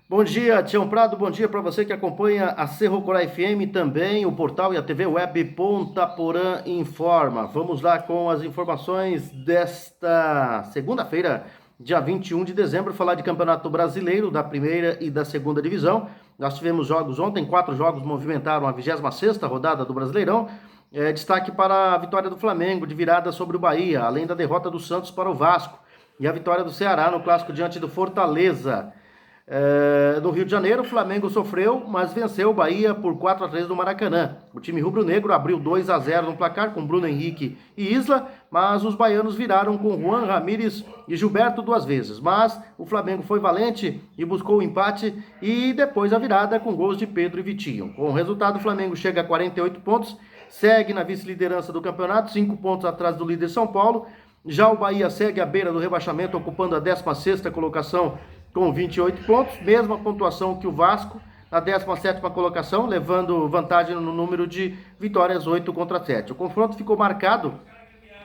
Bom dia, Tião Prado, bom dia para você que acompanha a Cerro Corá FM, também o portal e a TV Web Ponta Porã Informa. Vamos lá com as informações desta segunda-feira, dia 21 de dezembro, falar de Campeonato Brasileiro da primeira e da segunda divisão. Nós tivemos jogos ontem, 4 jogos movimentaram a 26ª rodada do Brasileirão. Destaque para a vitória do Flamengo de virada sobre o Bahia, além da derrota do Santos para o Vasco e a vitória do Ceará no clássico diante do Fortaleza. No Rio de Janeiro, o Flamengo sofreu, mas venceu o Bahia por 4-3 no Maracanã. O time rubro-negro abriu 2-0 no placar com Bruno Henrique e Isla, mas os baianos viraram com Juan Ramírez e Gilberto 2 vezes. Mas o Flamengo foi valente e buscou o empate e depois a virada com gols de Pedro e Vitinho. Com o resultado, o Flamengo chega a 48 pontos, segue na vice-liderança do campeonato, 5 pontos atrás do líder São Paulo. Já o Bahia segue à beira do rebaixamento, ocupando a 16ª colocação com 28 pontos, mesma pontuação que o Vasco, na 17ª colocação, levando vantagem no número de vitórias, 8-7. O confronto ficou marcado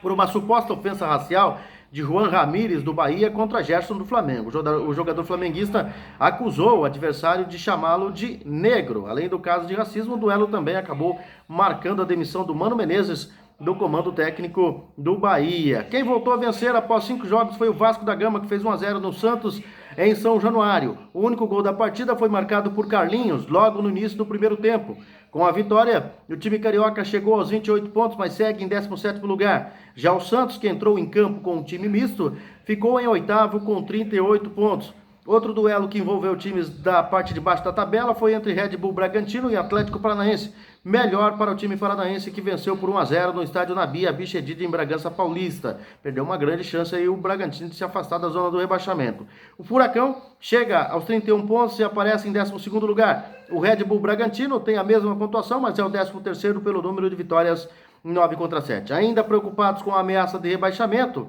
por uma suposta ofensa racial de Juan Ramírez do Bahia contra Gerson do Flamengo. O jogador flamenguista acusou o adversário de chamá-lo de negro. Além do caso de racismo, o duelo também acabou marcando a demissão do Mano Menezes do comando técnico do Bahia. Quem voltou a vencer após 5 jogos foi o Vasco da Gama, que fez 1-0 no Santos em São Januário. O único gol da partida foi marcado por Carlinhos, logo no início do primeiro tempo. Com a vitória, o time carioca chegou aos 28 pontos, mas segue em 17º lugar. Já o Santos, que entrou em campo com um time misto, ficou em 8º com 38 pontos. Outro duelo que envolveu times da parte de baixo da tabela foi entre Red Bull Bragantino e Atlético Paranaense. Melhor para o time paranaense, que venceu por 1-0 no estádio Nabi Abichedid em Bragança Paulista. Perdeu uma grande chance aí o Bragantino de se afastar da zona do rebaixamento. O Furacão chega aos 31 pontos e aparece em 12º lugar. O Red Bull Bragantino tem a mesma pontuação, mas é o 13º pelo número de vitórias, 9-7. Ainda preocupados com a ameaça de rebaixamento,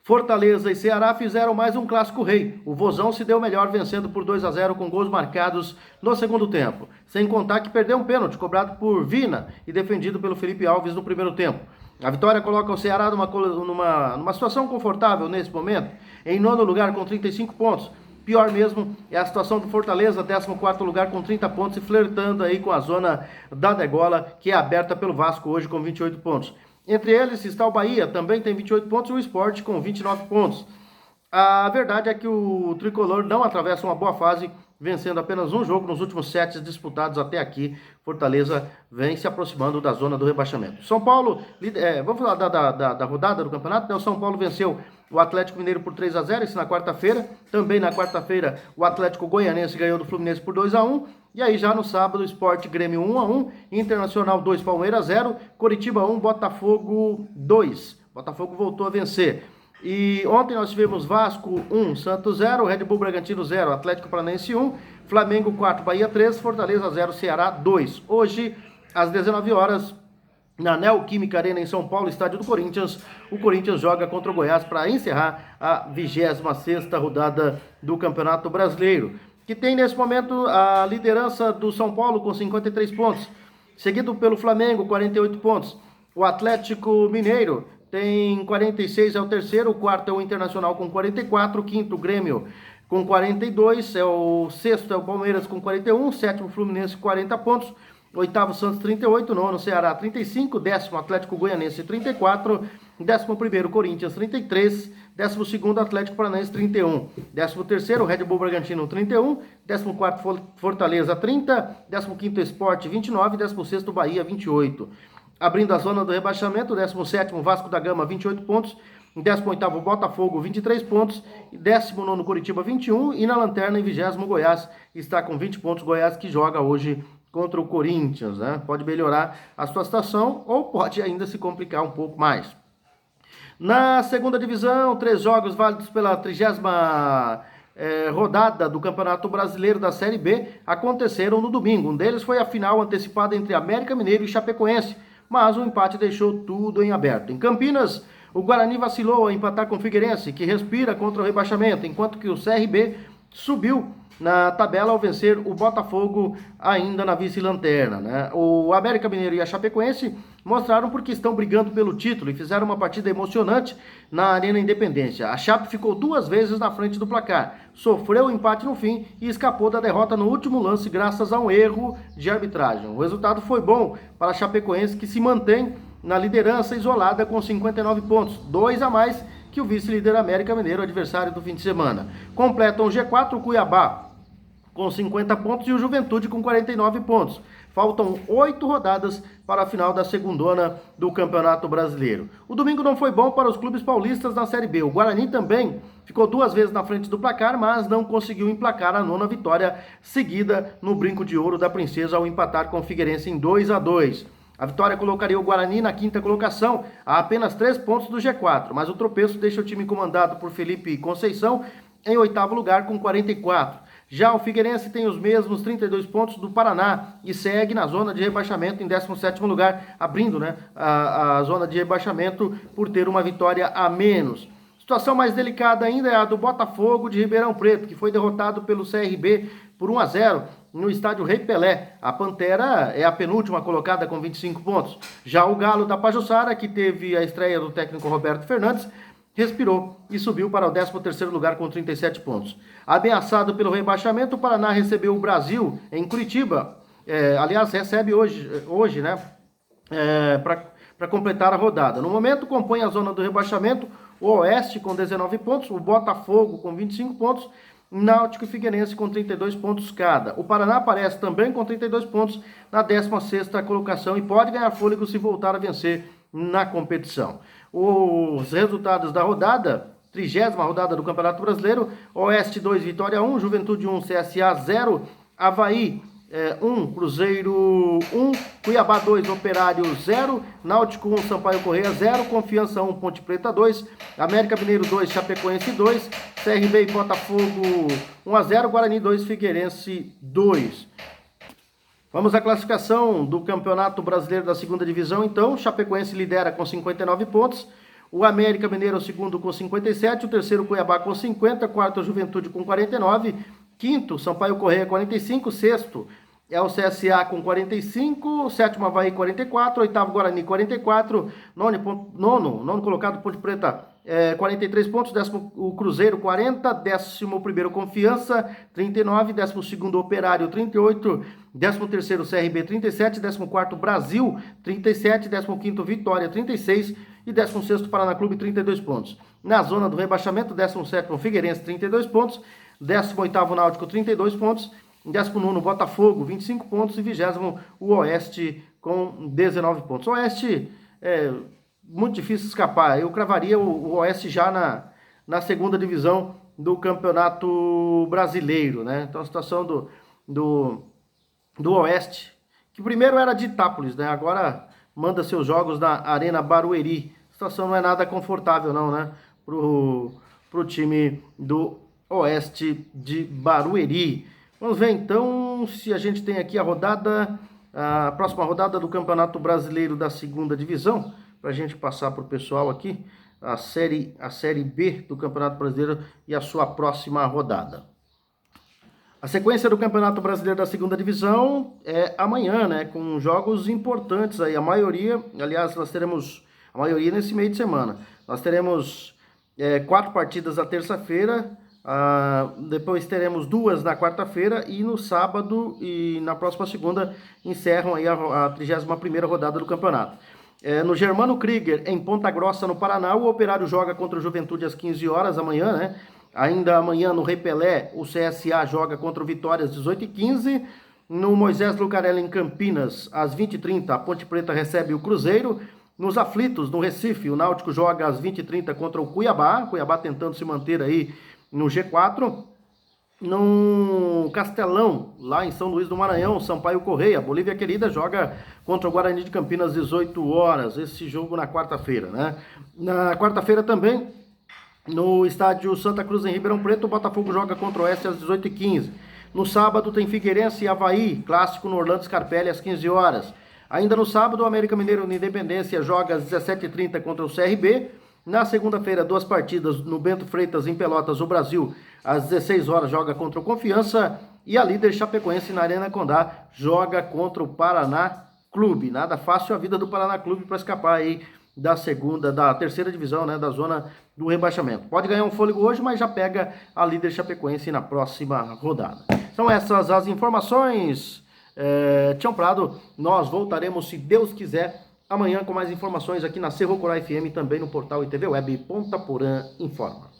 Fortaleza e Ceará fizeram mais um clássico rei. O Vozão se deu melhor, vencendo por 2-0 com gols marcados no segundo tempo. Sem contar que perdeu um pênalti cobrado por Vina e defendido pelo Felipe Alves no primeiro tempo. A vitória coloca o Ceará numa situação confortável nesse momento, em 9º lugar com 35 pontos. Pior mesmo é a situação do Fortaleza, 14º lugar com 30 pontos e flertando aí com a zona da degola, que é aberta pelo Vasco hoje com 28 pontos. Entre eles está o Bahia, também tem 28 pontos, e o Sport com 29 pontos. A verdade é que o Tricolor não atravessa uma boa fase, vencendo apenas um jogo nos últimos 7 disputados até aqui. Fortaleza vem se aproximando da zona do rebaixamento. São Paulo, vamos falar da rodada do campeonato, né? O São Paulo venceu o Atlético Mineiro por 3-0, isso na quarta-feira. Também na quarta-feira, o Atlético Goianense ganhou do Fluminense por 2-1. E aí já no sábado, o Sport Grêmio 1-1, Internacional 2, Palmeiras 0, Coritiba 1, Botafogo 2. Botafogo voltou a vencer. E ontem nós tivemos Vasco 1, Santos 0, Red Bull Bragantino 0, Atlético Paranaense 1, Flamengo 4, Bahia 3, Fortaleza 0, Ceará 2. Hoje, às 19 horas, na Neoquímica Arena em São Paulo, estádio do Corinthians, o Corinthians joga contra o Goiás para encerrar a 26ª rodada do Campeonato Brasileiro, que tem nesse momento a liderança do São Paulo com 53 pontos, seguido pelo Flamengo, 48 pontos. O Atlético Mineiro tem 46, é o terceiro, o quarto é o Internacional com 44, o quinto o Grêmio com 42, o sexto é o Palmeiras com 41, o sétimo Fluminense com 40 pontos, oitavo Santos 38, nono Ceará 35, décimo Atlético Goianense 34, 11º Corinthians 33, 12º Atlético Paranaense 31, 13º Red Bull Bragantino 31, 14º Fortaleza 30, 15º Sport 29, 16º Bahia 28. Abrindo a zona do rebaixamento, 17º Vasco da Gama 28 pontos, 18º Botafogo 23 pontos, 19º Coritiba 21 e na lanterna em 20º Goiás está com 20 pontos, Goiás que joga hoje contra o Corinthians, né? Pode melhorar a sua situação ou pode ainda se complicar um pouco mais. Na segunda divisão, 3 jogos válidos pela 30ª rodada do Campeonato Brasileiro da Série B aconteceram no domingo. Um deles foi a final antecipada entre América Mineiro e Chapecoense, mas o empate deixou tudo em aberto. Em Campinas, o Guarani vacilou a empatar com o Figueirense, que respira contra o rebaixamento, enquanto que o CRB subiu na tabela ao vencer o Botafogo ainda na vice-lanterna, né? O América Mineiro e a Chapecoense mostraram porque estão brigando pelo título e fizeram uma partida emocionante na Arena Independência. A Chape ficou 2 vezes na frente do placar, sofreu o empate no fim e escapou da derrota no último lance graças a um erro de arbitragem. O resultado foi bom para a Chapecoense, que se mantém na liderança isolada com 59 pontos, 2 a mais que o vice-líder América Mineiro, adversário do fim de semana. Completam o G4 o Cuiabá com 50 pontos e o Juventude com 49 pontos. Faltam 8 rodadas para a final da segundona do Campeonato Brasileiro. O domingo não foi bom para os clubes paulistas na Série B. O Guarani também ficou 2 vezes na frente do placar, mas não conseguiu emplacar a 9ª vitória seguida no brinco de ouro da Princesa ao empatar com o Figueirense em 2-2. A vitória colocaria o Guarani na 5ª colocação, a apenas 3 pontos do G4, mas o tropeço deixa o time comandado por Felipe Conceição em 8º lugar com 44. Já o Figueirense tem os mesmos 32 pontos do Paraná e segue na zona de rebaixamento em 17º lugar, abrindo, né, a zona de rebaixamento por ter uma vitória a menos. Situação mais delicada ainda é a do Botafogo de Ribeirão Preto, que foi derrotado pelo CRB por 1-0 no estádio Rei Pelé. A Pantera é a penúltima colocada com 25 pontos. Já o Galo da Pajuçara, que teve a estreia do técnico Roberto Fernandes, respirou e subiu para o 13º lugar com 37 pontos. Ameaçado pelo rebaixamento, o Paraná recebeu o Brasil em Curitiba. Aliás, recebe hoje, né? Para completar a rodada. No momento, compõe a zona do rebaixamento o Oeste com 19 pontos, o Botafogo com 25 pontos, Náutico e Figueirense com 32 pontos cada. O Paraná aparece também com 32 pontos na 16ª colocação e pode ganhar fôlego se voltar a vencer na competição. Os resultados da rodada, 30ª rodada do Campeonato Brasileiro: Oeste 2, Vitória 1, Juventude 1, CSA 0, Avaí 1, Cruzeiro 1, Cuiabá 2, Operário 0, Náutico 1, Sampaio Corrêa 0, Confiança 1, Ponte Preta 2, América Mineiro 2, Chapecoense 2, CRB e Botafogo 1-0, Guarani 2, Figueirense 2. Vamos à classificação do Campeonato Brasileiro da 2ª Divisão, então. Chapecoense lidera com 59 pontos, o América Mineiro é o segundo com 57, o terceiro Cuiabá com 50, quarto Juventude com 49, quinto Sampaio Corrêa 45, sexto é o CSA com 45, sétimo Avaí 44, oitavo Guarani 44, nono colocado Ponte Preta 43 pontos, décimo o Cruzeiro 40, 11º Confiança 39, 12º Operário 38, 13º CRB 37, 14º Brasil 37, 15º Vitória 36 e 16º Paraná Clube 32 pontos. Na zona do rebaixamento, 17º Figueirense 32 pontos, 18º Náutico 32 pontos, 19º Botafogo 25 pontos e 20º o Oeste com 19 pontos. O Oeste é muito difícil escapar. Eu cravaria o Oeste já na 2ª divisão do Campeonato Brasileiro, né? Então a situação do Oeste, que primeiro era de Itápolis, né? Agora manda seus jogos na Arena Barueri. A situação não é nada confortável não, né? Pro time do Oeste de Barueri. Vamos ver então se a gente tem aqui a próxima rodada do Campeonato Brasileiro da 2ª Divisão, para a gente passar para o pessoal aqui a série B do Campeonato Brasileiro e a sua próxima rodada. A sequência do Campeonato Brasileiro da 2ª Divisão é amanhã, né, com jogos importantes aí, a maioria, aliás, nós teremos a maioria nesse meio de semana. Nós teremos 4 partidas na terça-feira, depois teremos 2 na quarta-feira e no sábado e na próxima segunda encerram aí a 31ª rodada do campeonato. No Germano Krieger, em Ponta Grossa, no Paraná, o Operário joga contra o Juventude às 15 horas amanhã, né? Ainda amanhã no Rei Pelé, o CSA joga contra o Vitória às 18h15. No Moisés Lucarelli, em Campinas, às 20h30, a Ponte Preta recebe o Cruzeiro. Nos Aflitos, no Recife, o Náutico joga às 20h30 contra o Cuiabá tentando se manter aí no G4. No Castelão, lá em São Luís do Maranhão, Sampaio Corrêa, Bolívia Querida, joga contra o Guarani de Campinas às 18 horas. Esse jogo na quarta-feira, né? Na quarta-feira também, no estádio Santa Cruz, em Ribeirão Preto, o Botafogo joga contra o Oeste às 18h15. No sábado tem Figueirense e Avaí, clássico no Orlando Scarpelli às 15 horas. Ainda no sábado, o América Mineiro na Independência joga às 17h30 contra o CRB. Na segunda-feira, 2 partidas no Bento Freitas, em Pelotas, o Brasil, às 16 horas, joga contra o Confiança. E a líder Chapecoense, na Arena Condá, joga contra o Paraná Clube. Nada fácil a vida do Paraná Clube para escapar aí da terceira divisão, né, da zona do rebaixamento. Pode ganhar um fôlego hoje, mas já pega a líder Chapecoense na próxima rodada. São essas as informações. Tião Prado, nós voltaremos, se Deus quiser, amanhã com mais informações aqui na Cerro Corá FM, também no portal e TV Web Ponta Porã Informa.